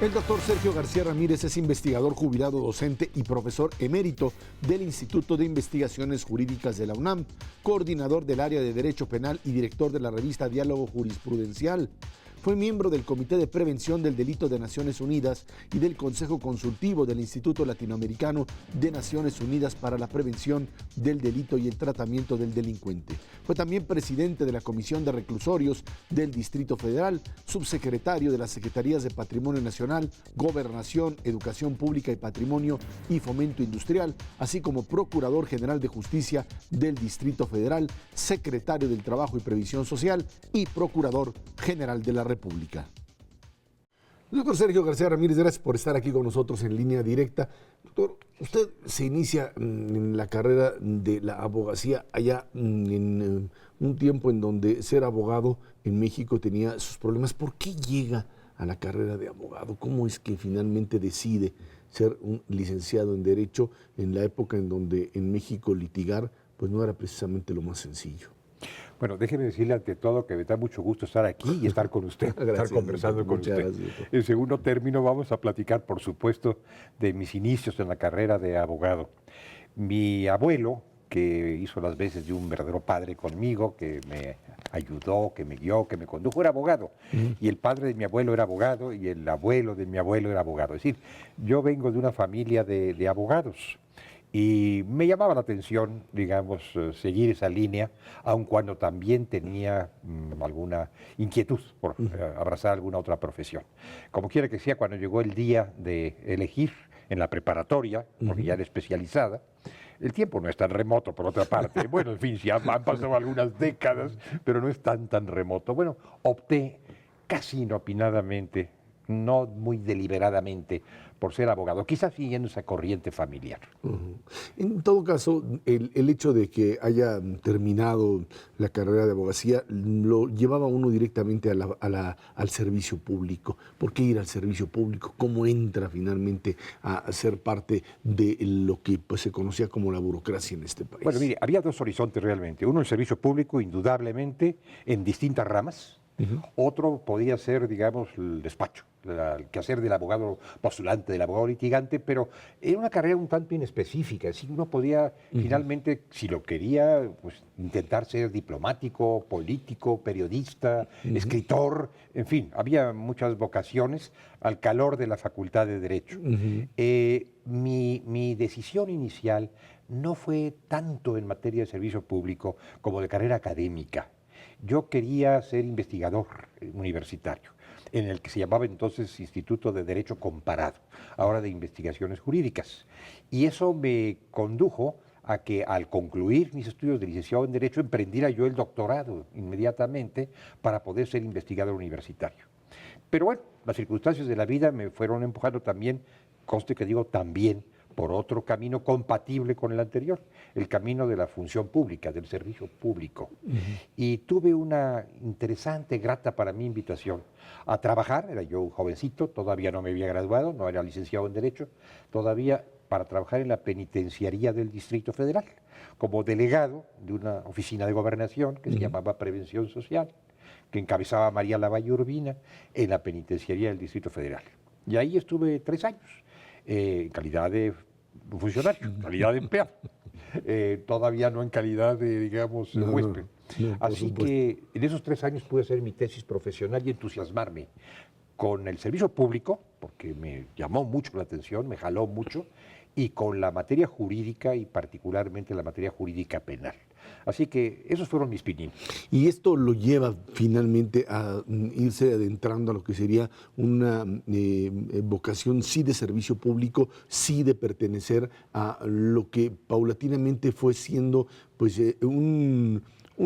El doctor Sergio García Ramírez es investigador jubilado docente y profesor emérito del Instituto de Investigaciones Jurídicas de la UNAM, coordinador del área de Derecho Penal y director de la revista Diálogo Jurisprudencial. Fue miembro del Comité de Prevención del Delito de Naciones Unidas y del Consejo Consultivo del Instituto Latinoamericano de Naciones Unidas para la Prevención del Delito y el Tratamiento del Delincuente. Fue también presidente de la Comisión de Reclusorios del Distrito Federal, subsecretario de las Secretarías de Patrimonio Nacional, Gobernación, Educación Pública y Patrimonio y Fomento Industrial, así como Procurador General de Justicia del Distrito Federal, secretario del Trabajo y Previsión Social y Procurador General de la República. Doctor Sergio García Ramírez, gracias por estar aquí con nosotros en línea directa. Doctor, usted se inicia en la carrera de la abogacía allá en un tiempo en donde ser abogado en México tenía sus problemas. ¿Por qué llega a la carrera de abogado? ¿Cómo es que finalmente decide ser un licenciado en Derecho en la época en donde en México litigar pues no era precisamente lo más sencillo? Bueno, déjeme decirle ante todo que me da mucho gusto estar aquí y estar con usted, Gracias, estar conversando con usted. gracias. En segundo término, vamos a platicar, por supuesto, de mis inicios en la carrera de abogado. Mi abuelo, que hizo las veces de un verdadero padre conmigo, que me ayudó, que me guió, que me condujo, era abogado. Y el padre de mi abuelo era abogado y el abuelo de mi abuelo era abogado. Es decir, yo vengo de una familia de abogados. Y me llamaba la atención, digamos, seguir esa línea, aun cuando también tenía alguna inquietud por abrazar alguna otra profesión. Como quiera que sea, cuando llegó el día de elegir en la preparatoria, porque ya era especializada, el tiempo no es tan remoto, por otra parte. Bueno, en fin, sí han pasado algunas décadas, pero no es tan remoto. Bueno, opté casi inopinadamente, no muy deliberadamente, por ser abogado, quizás siguiendo esa corriente familiar. En todo caso, el hecho de que haya terminado la carrera de abogacía lo llevaba uno directamente al servicio público. ¿Por qué ir al servicio público? ¿Cómo entra finalmente a ser parte de lo que pues, se conocía como la burocracia en este país? Bueno, mire, había dos horizontes realmente. Uno, el servicio público, indudablemente, en distintas ramas. Otro podía ser, digamos, el despacho, el quehacer del abogado postulante, del abogado litigante, pero era una carrera un tanto inespecífica. Es decir, uno podía finalmente, si lo quería, pues intentar ser diplomático, político, periodista, escritor, en fin, había muchas vocaciones al calor de la Facultad de Derecho. Mi decisión inicial no fue tanto en materia de servicio público como de carrera académica. Yo quería ser investigador universitario, en el que se llamaba entonces Instituto de Derecho Comparado, ahora de Investigaciones Jurídicas. Y eso me condujo a que al concluir mis estudios de licenciado en Derecho emprendiera yo el doctorado inmediatamente para poder ser investigador universitario. Pero bueno, las circunstancias de la vida me fueron empujando también, conste que digo también, por otro camino compatible con el anterior, el camino de la función pública, del servicio público. Y tuve una interesante, grata para mí invitación a trabajar, era yo un jovencito, todavía no me había graduado, no era licenciado en Derecho, todavía para trabajar en la penitenciaría del Distrito Federal, como delegado de una oficina de gobernación que se llamaba Prevención Social, que encabezaba María Lavalle Urbina, en la penitenciaría del Distrito Federal. Y ahí estuve 3 años. En calidad de funcionario, en calidad de empleado, todavía no en calidad de, digamos, huésped. Así que en esos 3 años pude hacer mi tesis profesional y entusiasmarme con el servicio público, porque me llamó mucho la atención, me jaló mucho, y con la materia jurídica y particularmente la materia jurídica penal. Así que esos fueron mis pininos. Y esto lo lleva finalmente a irse adentrando a lo que sería una vocación sí de servicio público, sí de pertenecer a lo que paulatinamente fue siendo pues un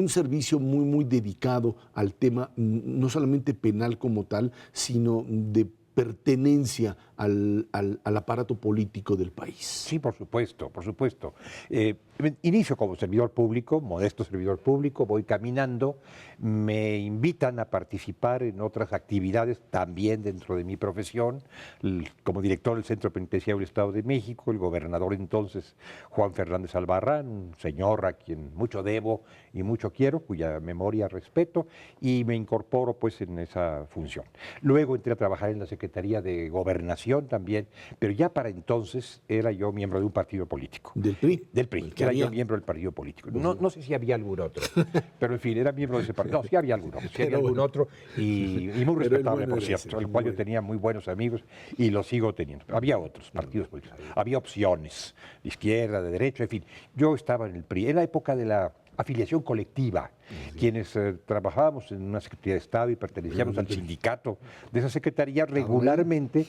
servicio muy dedicado al tema no solamente penal como tal, sino de pertenencia al aparato político del país. Sí, por supuesto, por supuesto. Inicio como servidor público, modesto servidor público, voy caminando, me invitan a participar en otras actividades también dentro de mi profesión, como director del Centro Penitenciario del Estado de México, el gobernador entonces, Juan Fernández Albarrán, un señor a quien mucho debo y mucho quiero, cuya memoria respeto, y me incorporo pues en esa función. Luego entré a trabajar en la Secretaría Secretaría de Gobernación también, pero ya para entonces era yo miembro de un partido político. ¿Del PRI? Del PRI, era yo miembro del partido político. No sé si había algún otro, pero en fin, era miembro de ese partido. No, sí había algún otro, y muy respetable, por cierto, el cual yo tenía muy buenos amigos y lo sigo teniendo. Había otros partidos políticos, había opciones, de izquierda, de derecha, en fin. Yo estaba en el PRI, en la época de la afiliación colectiva, quienes trabajábamos en una Secretaría de Estado y pertenecíamos al sindicato de esa secretaría, regularmente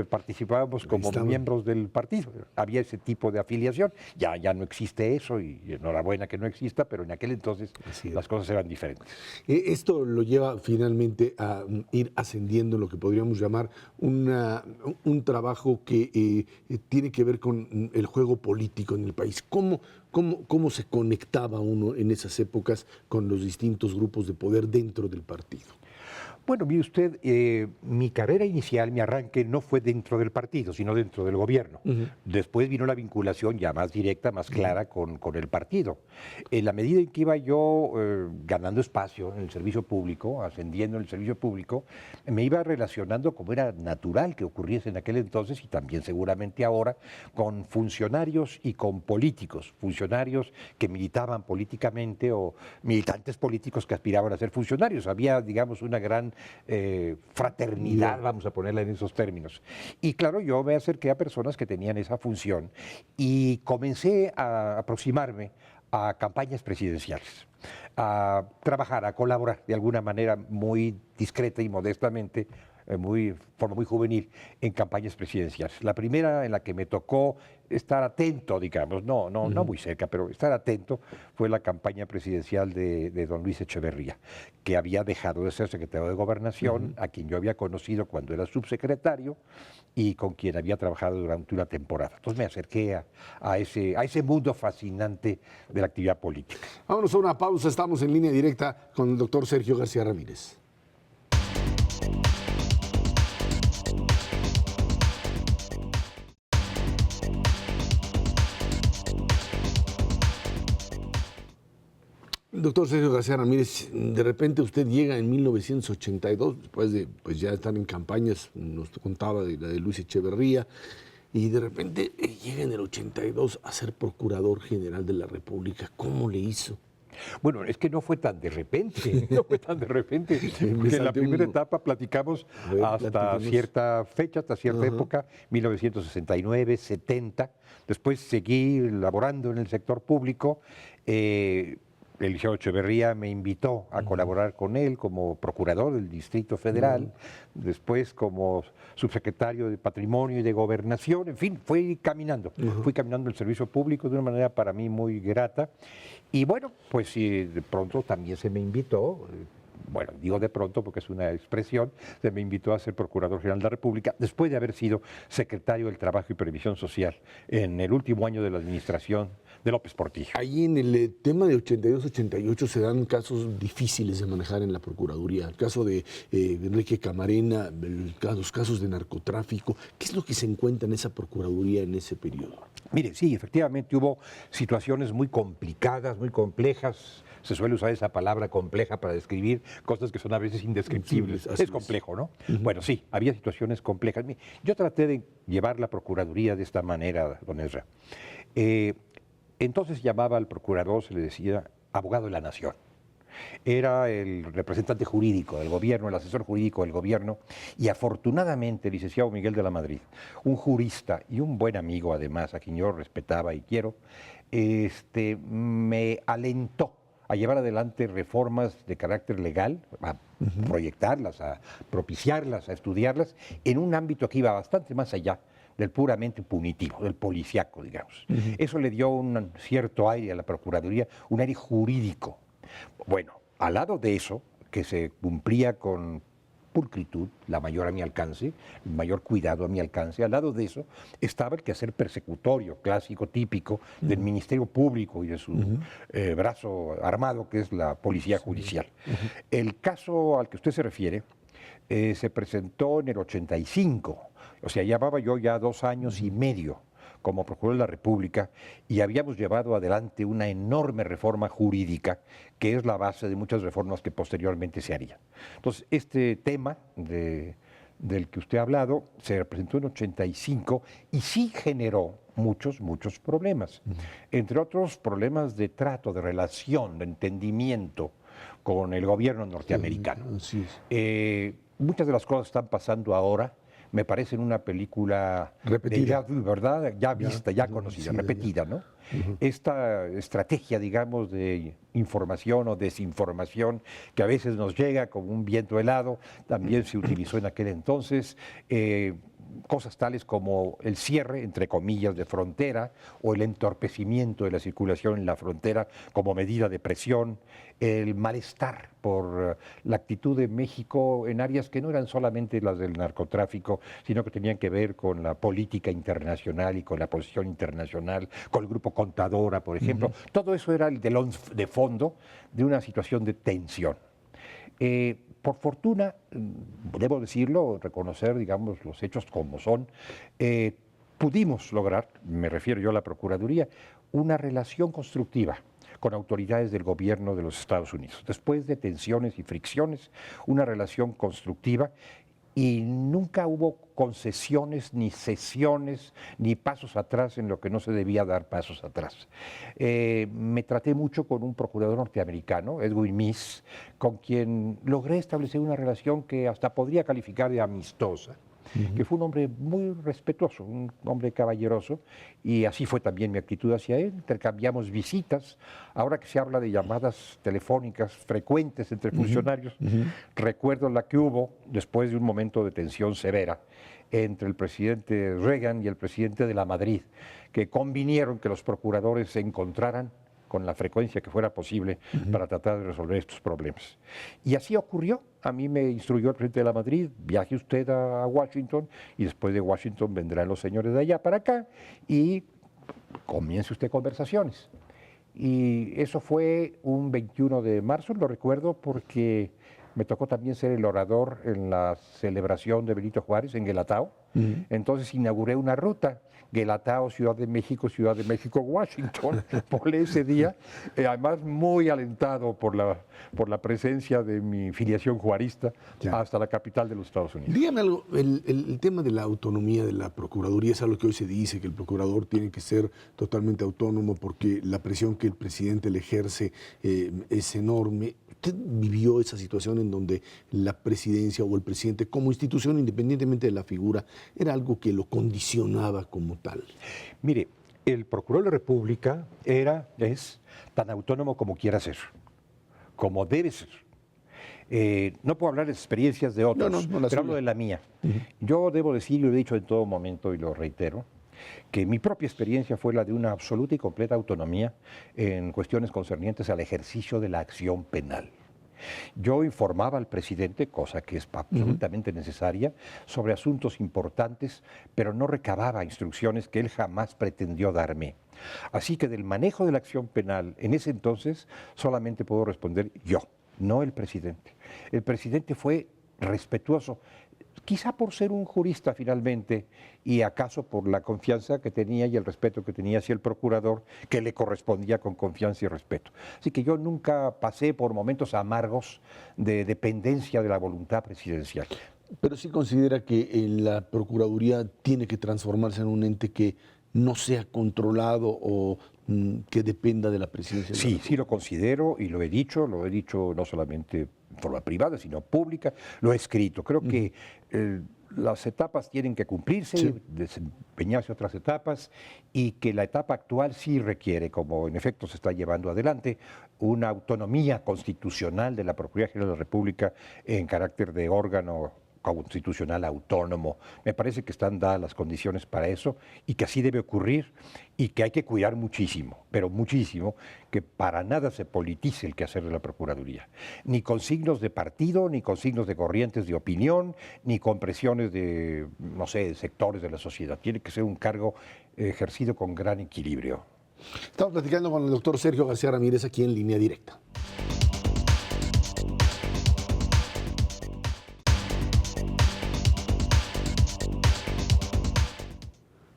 participábamos como miembros del partido. Había ese tipo de afiliación. Ya no existe eso, y enhorabuena que no exista, pero en aquel entonces las cosas eran diferentes. Esto lo lleva finalmente a ir ascendiendo en lo que podríamos llamar un trabajo que tiene que ver con el juego político en el país. ¿Cómo se conectaba uno en esas épocas con los distintos grupos de poder dentro del partido? Bueno, mire usted, mi carrera inicial, mi arranque no fue dentro del partido, sino dentro del gobierno. Después vino la vinculación ya más directa, más clara con el partido. En la medida en que iba yo ganando espacio en el servicio público, ascendiendo en el servicio público, me iba relacionando, como era natural que ocurriese en aquel entonces y también seguramente ahora, con funcionarios y con políticos, funcionarios que militaban políticamente o militantes políticos que aspiraban a ser funcionarios. Había, digamos, una gran fraternidad, vamos a ponerla en esos términos. Y claro, yo me acerqué a personas que tenían esa función y comencé a aproximarme a campañas presidenciales, a trabajar, a colaborar de alguna manera muy discreta y modestamente, forma muy juvenil, en campañas presidenciales. La primera en la que me tocó estar atento, digamos, no muy cerca, pero estar atento, fue la campaña presidencial de don Luis Echeverría, que había dejado de ser secretario de Gobernación, a quien yo había conocido cuando era subsecretario y con quien había trabajado durante una temporada. Entonces me acerqué a ese mundo fascinante de la actividad política. Vámonos a una pausa, estamos en línea directa con el doctor Sergio García Ramírez. Doctor Sergio García Ramírez, de repente usted llega en 1982, después de ya estar en campañas, nos contaba de la de Luis Echeverría, y de repente llega en el 82 a ser Procurador General de la República. ¿Cómo le hizo? Bueno, es que no fue tan de repente, porque en la primera etapa platicamos hasta cierta fecha, hasta cierta época, 1969, 70, después seguí laborando en el sector público. Eliseo Echeverría me invitó a colaborar con él como procurador del Distrito Federal, después como subsecretario de Patrimonio y de Gobernación, en fin, fui caminando el servicio público de una manera para mí muy grata. Y bueno, pues de pronto también se me invitó, bueno, digo de pronto porque es una expresión, se me invitó a ser Procurador General de la República después de haber sido secretario del Trabajo y Previsión Social en el último año de la administración de López Portillo. Ahí en el tema de 82-88 se dan casos difíciles de manejar en la Procuraduría. El caso de Enrique Camarena, los casos de narcotráfico. ¿Qué es lo que se encuentra en esa Procuraduría en ese periodo? Mire, sí, efectivamente hubo situaciones muy complicadas, muy complejas. Se suele usar esa palabra compleja para describir cosas que son a veces indescriptibles. Es complejo, ¿no? Bueno, sí, había situaciones complejas. Yo traté de llevar la Procuraduría de esta manera, don Ezra. Entonces llamaba al procurador, se le decía abogado de la nación. Era el representante jurídico del gobierno, el asesor jurídico del gobierno, y afortunadamente el licenciado Miguel de la Madrid, un jurista y un buen amigo además, a quien yo respetaba y quiero, me alentó a llevar adelante reformas de carácter legal, a proyectarlas, a propiciarlas, a estudiarlas, en un ámbito que iba bastante más allá del puramente punitivo, del policíaco, digamos. Eso le dio un cierto aire a la Procuraduría, un aire jurídico. Bueno, al lado de eso, que se cumplía con pulcritud, la mayor a mi alcance, el mayor cuidado a mi alcance, al lado de eso estaba el quehacer persecutorio, clásico, típico del Ministerio Público y de su brazo armado, que es la Policía Judicial. El caso al que usted se refiere se presentó en el 85, o sea, llevaba yo ya 2 años y medio como Procurador de la República y habíamos llevado adelante una enorme reforma jurídica que es la base de muchas reformas que posteriormente se harían. Entonces, este tema de del que usted ha hablado se presentó en 85 y sí generó muchos problemas. Entre otros, problemas de trato, de relación, de entendimiento con el gobierno norteamericano. Así es. Muchas de las cosas están pasando ahora, me parecen una película Repetida. déjà vu, ¿verdad? Ya vista, ya conocida, repetida, ¿no? Esta estrategia, digamos, de información o desinformación que a veces nos llega como un viento helado, también se utilizó en aquel entonces. Cosas tales como el cierre, entre comillas, de frontera o el entorpecimiento de la circulación en la frontera como medida de presión, el malestar por la actitud de México en áreas que no eran solamente las del narcotráfico, sino que tenían que ver con la política internacional y con la posición internacional, con el grupo Contadora, por ejemplo. Todo eso era el telón de fondo de una situación de tensión. Por fortuna, debo decirlo, reconocer, digamos, los hechos como son, pudimos lograr, me refiero yo a la Procuraduría, una relación constructiva con autoridades del gobierno de los Estados Unidos. Después de tensiones y fricciones, una relación constructiva y nunca hubo concesiones, ni cesiones, ni pasos atrás en lo que no se debía dar pasos atrás. Me traté mucho con un procurador norteamericano, Edwin Meese, con quien logré establecer una relación que hasta podría calificar de amistosa, que fue un hombre muy respetuoso, un hombre caballeroso, y así fue también mi actitud hacia él. Intercambiamos visitas. Ahora que se habla de llamadas telefónicas frecuentes entre funcionarios, recuerdo la que hubo después de un momento de tensión severa entre el presidente Reagan y el presidente de la Madrid, que convinieron que los procuradores se encontraran con la frecuencia que fuera posible para tratar de resolver estos problemas. Y así ocurrió. A mí me instruyó el presidente de la Madrid, viaje usted a Washington y después de Washington vendrán los señores de allá para acá y comience usted conversaciones. Y eso fue un 21 de marzo, lo recuerdo porque me tocó también ser el orador en la celebración de Benito Juárez en Guelatao. Entonces inauguré una ruta, Guelatao, Ciudad de México, Washington, por ese día, además muy alentado por la presencia de mi filiación juarista hasta la capital de los Estados Unidos. Dígame algo, el tema de la autonomía de la Procuraduría es algo que hoy se dice, que el procurador tiene que ser totalmente autónomo porque la presión que el presidente le ejerce es enorme. ¿Usted vivió esa situación en donde la presidencia o el presidente como institución, independientemente de la figura, era algo que lo condicionaba como tal? Mire, el Procurador de la República es tan autónomo como quiera ser, como debe ser. No puedo hablar de experiencias de otros, pero hablo de la mía. Yo debo decir, y lo he dicho en todo momento y lo reitero, que mi propia experiencia fue la de una absoluta y completa autonomía en cuestiones concernientes al ejercicio de la acción penal. Yo informaba al presidente, cosa que es absolutamente necesaria, sobre asuntos importantes, pero no recababa instrucciones que él jamás pretendió darme. Así que del manejo de la acción penal en ese entonces solamente puedo responder yo, no el presidente. El presidente fue respetuoso, quizá por ser un jurista finalmente y acaso por la confianza que tenía y el respeto que tenía hacia el procurador, que le correspondía con confianza y respeto. Así que yo nunca pasé por momentos amargos de dependencia de la voluntad presidencial. Pero sí considera que la Procuraduría tiene que transformarse en un ente que no sea controlado o que dependa de la presidencia. Sí, sí lo considero y lo he dicho no solamente en forma privada, sino pública, lo he escrito. Creo que las etapas tienen que cumplirse, desempeñarse otras etapas, y que la etapa actual sí requiere, como en efecto se está llevando adelante, una autonomía constitucional de la Procuraduría General de la República en carácter de órgano constitucional autónomo. Me parece que están dadas las condiciones para eso y que así debe ocurrir y que hay que cuidar muchísimo, pero muchísimo, que para nada se politice el quehacer de la Procuraduría, ni con signos de partido, ni con signos de corrientes de opinión, ni con presiones de, no sé, de sectores de la sociedad. Tiene que ser un cargo ejercido con gran equilibrio. Estamos platicando con el doctor Sergio García Ramírez aquí en Línea Directa.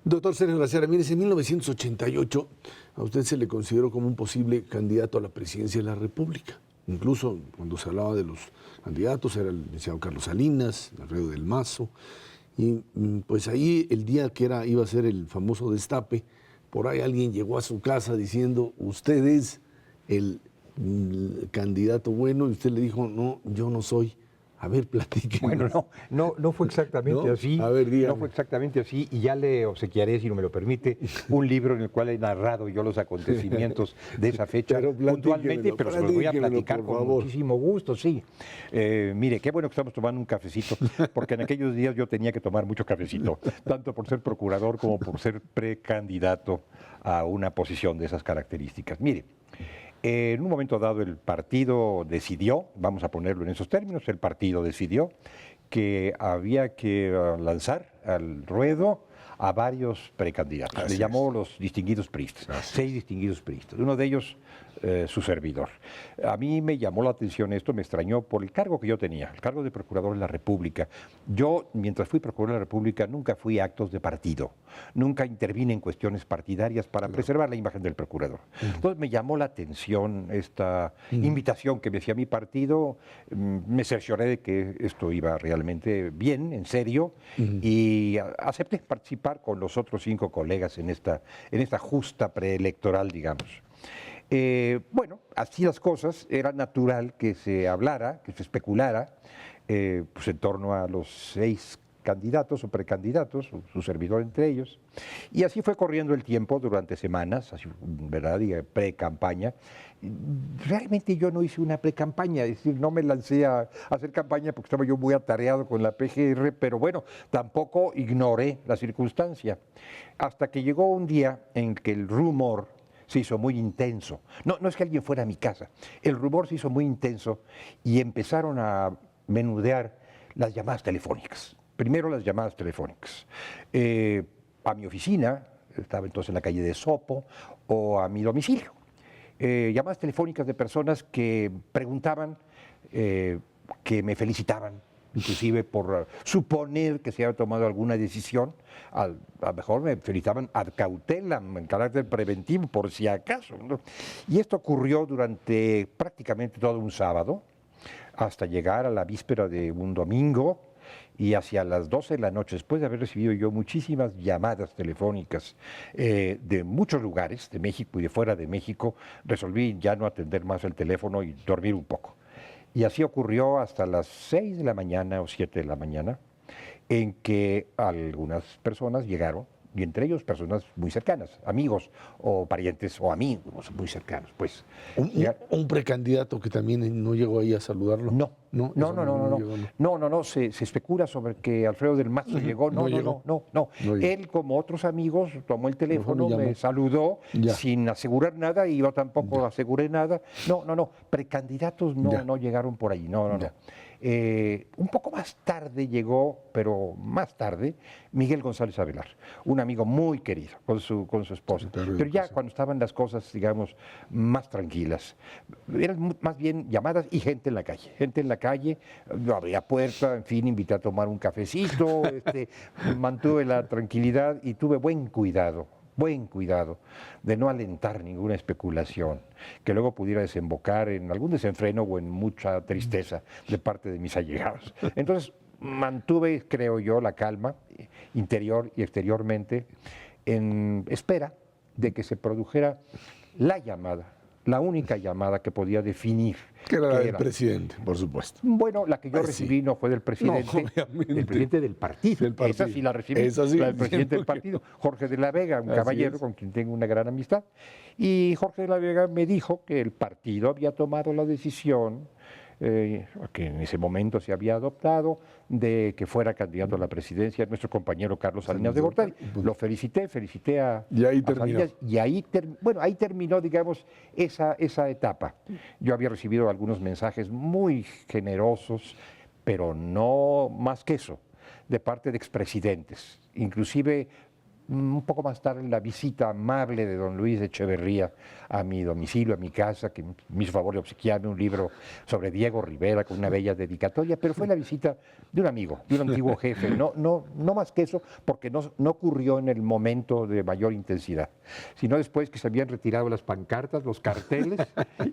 Doctor Sergio García Ramírez, en 1988 a usted se le consideró como un posible candidato a la presidencia de la República. incluso cuando se hablaba de los candidatos, era el licenciado Carlos Salinas, Alfredo del Mazo, y pues ahí el día que iba a ser el famoso destape, por ahí alguien llegó a su casa diciendo, usted es el candidato bueno, y usted le dijo, no, yo no soy. A ver, platique. Bueno, no fue exactamente ¿No? así. A ver, dígame. No fue exactamente así, y ya le obsequiaré, si no me lo permite, un libro en el cual he narrado yo los acontecimientos de esa fecha Pero puntualmente, pero se los voy a platíquemelo, platicar por con favor. muchísimo gusto, sí. Mire, qué bueno que estamos tomando un cafecito, porque en aquellos días yo tenía que tomar mucho cafecito, tanto por ser procurador como por ser precandidato a una posición de esas características. Mire, en un momento dado el partido decidió, vamos a ponerlo en esos términos, el partido decidió que había que lanzar al ruedo a varios precandidatos. Así Le llamó es. los distinguidos priistas, Así 6 distinguidos priistas. Uno de ellos, su servidor. A mí me llamó la atención esto, me extrañó por el cargo que yo tenía, el cargo de Procurador de la República. Yo, mientras fui Procurador de la República, nunca fui a actos de partido, nunca intervine en cuestiones partidarias para preservar la imagen del Procurador. Entonces me llamó la atención esta invitación que me hacía mi partido, me cercioré de que esto iba realmente bien, en serio, y acepté participar con los otros 5 colegas en esta justa preelectoral, digamos. Bueno, así las cosas, era natural que se hablara, que se especulara, pues en torno a los 6 candidatos o precandidatos, su servidor entre ellos, y así fue corriendo el tiempo durante semanas, así, ¿verdad? Y pre-campaña. Realmente yo no hice una pre-campaña, es decir, no me lancé a hacer campaña porque estaba yo muy atareado con la PGR, pero bueno, tampoco ignoré la circunstancia, hasta que llegó un día en que el rumor se hizo muy intenso. No es que alguien fuera a mi casa, el rumor se hizo muy intenso y empezaron a menudear las llamadas telefónicas. Primero las llamadas telefónicas. A mi oficina, estaba entonces en la calle de Sopo, o a mi domicilio. Llamadas telefónicas de personas que preguntaban, que me felicitaban, inclusive por suponer que se había tomado alguna decisión. A lo mejor me felicitaban ad cautelam, en carácter preventivo, por si acaso, ¿no? Y esto ocurrió durante prácticamente todo un sábado, hasta llegar a la víspera de un domingo, y hacia las 12 de la noche, después de haber recibido yo muchísimas llamadas telefónicas de muchos lugares, de México y de fuera de México, resolví ya no atender más el teléfono y dormir un poco. Y así ocurrió hasta las 6 de la mañana o 7 de la mañana, en que algunas personas llegaron, y entre ellos personas muy cercanas, amigos o parientes o amigos muy cercanos, pues. Un precandidato que también no llegó ahí a saludarlo. No, No, no, eso no, no, no, llegó, no, se especula sobre que Alfredo del Mazo llegó. No llegó. No. No llegó. Él, como otros amigos, tomó el teléfono, Mejor me me llamó. saludó Ya. sin asegurar nada y yo tampoco aseguré nada. No, precandidatos Ya. no llegaron por ahí, no. Ya. Un poco más tarde llegó, pero más tarde, Miguel González Avelar, un amigo muy querido con su esposa. Pero ya cuando estaban las cosas, digamos, más tranquilas, eran más bien llamadas y gente en la calle, no abría puerta, en fin, invité a tomar un cafecito, mantuve la tranquilidad y tuve buen cuidado de no alentar ninguna especulación que luego pudiera desembocar en algún desenfreno o en mucha tristeza de parte de mis allegados. Entonces, mantuve, creo yo, la calma interior y exteriormente en espera de que se produjera la llamada, la única llamada que podía definir. Que era la qué del era. presidente, por supuesto. Bueno, la que yo Ay, recibí sí. no fue del presidente, No, obviamente. del presidente del partido. Del partido. Esa sí la recibí, Esa sí, la del presidente del porque- partido, Jorge de la Vega, un Así caballero es. con quien tengo una gran amistad. Y Jorge de la Vega me dijo que el partido había tomado la decisión, que en ese momento se había adoptado, de que fuera candidato a la presidencia nuestro compañero Carlos Salinas de Gortari. Lo felicité a Y ahí a terminó. Salinas, y ahí, ahí terminó, digamos, esa etapa. Yo había recibido algunos mensajes muy generosos, pero no más que eso, de parte de expresidentes. Inclusive un poco más tarde la visita amable de don Luis Echeverría a mi domicilio, a mi casa, que me hizo favor de obsequiarme un libro sobre Diego Rivera con una bella dedicatoria, pero fue la visita de un amigo, de un antiguo jefe, no más que eso, porque no ocurrió en el momento de mayor intensidad, sino después que se habían retirado las pancartas, los carteles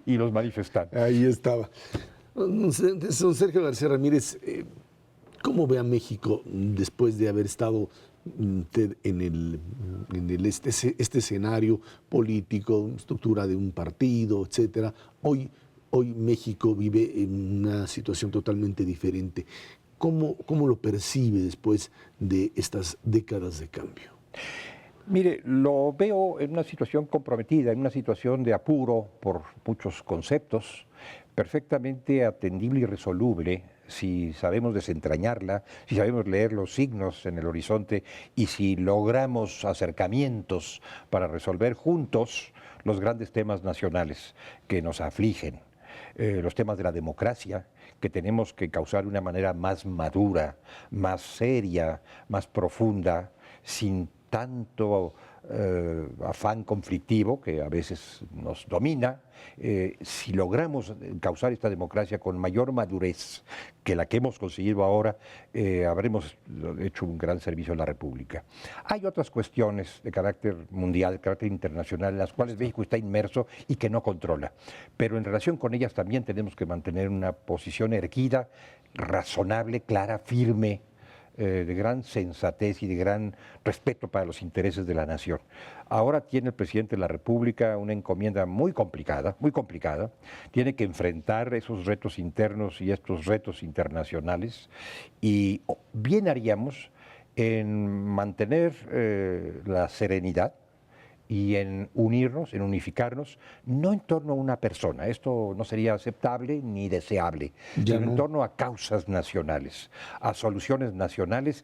y los manifestantes. Ahí estaba. Don Sergio García Ramírez, ¿cómo ve a México después de haber estado usted en este escenario político, estructura de un partido, etcétera? Hoy México vive en una situación totalmente diferente. ¿Cómo lo percibe después de estas décadas de cambio? Mire, lo veo en una situación comprometida, en una situación de apuro por muchos conceptos, perfectamente atendible y resoluble si sabemos desentrañarla, si sabemos leer los signos en el horizonte y si logramos acercamientos para resolver juntos los grandes temas nacionales que nos afligen. Los temas de la democracia, que tenemos que causar de una manera más madura, más seria, más profunda, sin tanto afán conflictivo que a veces nos domina. Si logramos causar esta democracia con mayor madurez que la que hemos conseguido ahora, habremos hecho un gran servicio a la República. Hay otras cuestiones de carácter mundial, de carácter internacional, en las cuales México está inmerso y que no controla. Pero en relación con ellas también tenemos que mantener una posición erguida, razonable, clara, firme, de gran sensatez y de gran respeto para los intereses de la nación. Ahora tiene el presidente de la República una encomienda muy complicada, tiene que enfrentar esos retos internos y estos retos internacionales, y bien haríamos en mantener la serenidad y en unirnos, en unificarnos, no en torno a una persona, esto no sería aceptable ni deseable, sino en torno a causas nacionales, a soluciones nacionales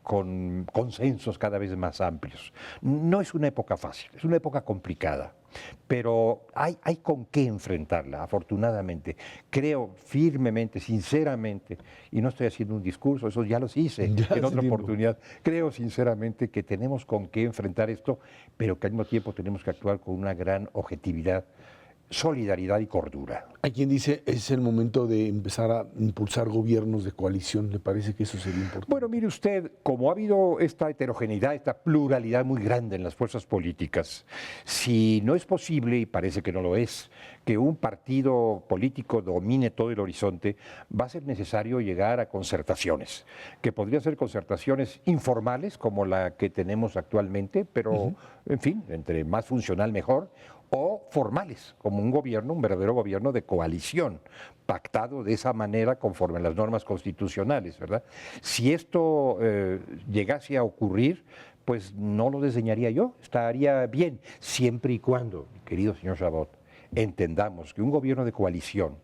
con consensos cada vez más amplios. No es una época fácil, es una época complicada, pero hay con qué enfrentarla, afortunadamente. Creo firmemente, sinceramente, y no estoy haciendo un discurso, eso ya los hice en otra oportunidad, creo sinceramente que tenemos con qué enfrentar esto, pero que al mismo tiempo tenemos que actuar con una gran objetividad, solidaridad y cordura. Hay quien dice es el momento de empezar a impulsar gobiernos de coalición. ¿Le parece que eso sería importante? Bueno, mire usted, como ha habido esta heterogeneidad, esta pluralidad muy grande en las fuerzas políticas, si no es posible, y parece que no lo es, que un partido político domine todo el horizonte, va a ser necesario llegar a concertaciones, que podrían ser concertaciones informales, como la que tenemos actualmente, pero, en fin, entre más funcional mejor, o formales, como un gobierno, un verdadero gobierno de coalición, pactado de esa manera conforme a las normas constitucionales, ¿verdad? Si esto llegase a ocurrir, pues no lo diseñaría yo, estaría bien, siempre y cuando, querido señor Chabot, entendamos que un gobierno de coalición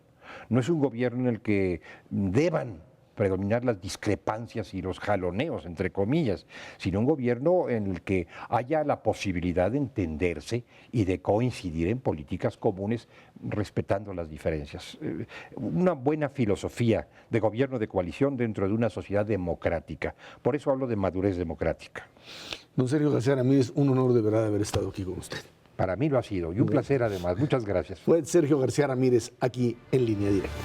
no es un gobierno en el que deban predominar las discrepancias y los jaloneos, entre comillas, sino un gobierno en el que haya la posibilidad de entenderse y de coincidir en políticas comunes respetando las diferencias. Una buena filosofía de gobierno de coalición dentro de una sociedad democrática. Por eso hablo de madurez democrática. Don Sergio García Ramírez, un honor de verdad haber estado aquí con usted. Para mí lo ha sido y un placer además. Muchas gracias. Fue Sergio García Ramírez aquí en Línea Directa.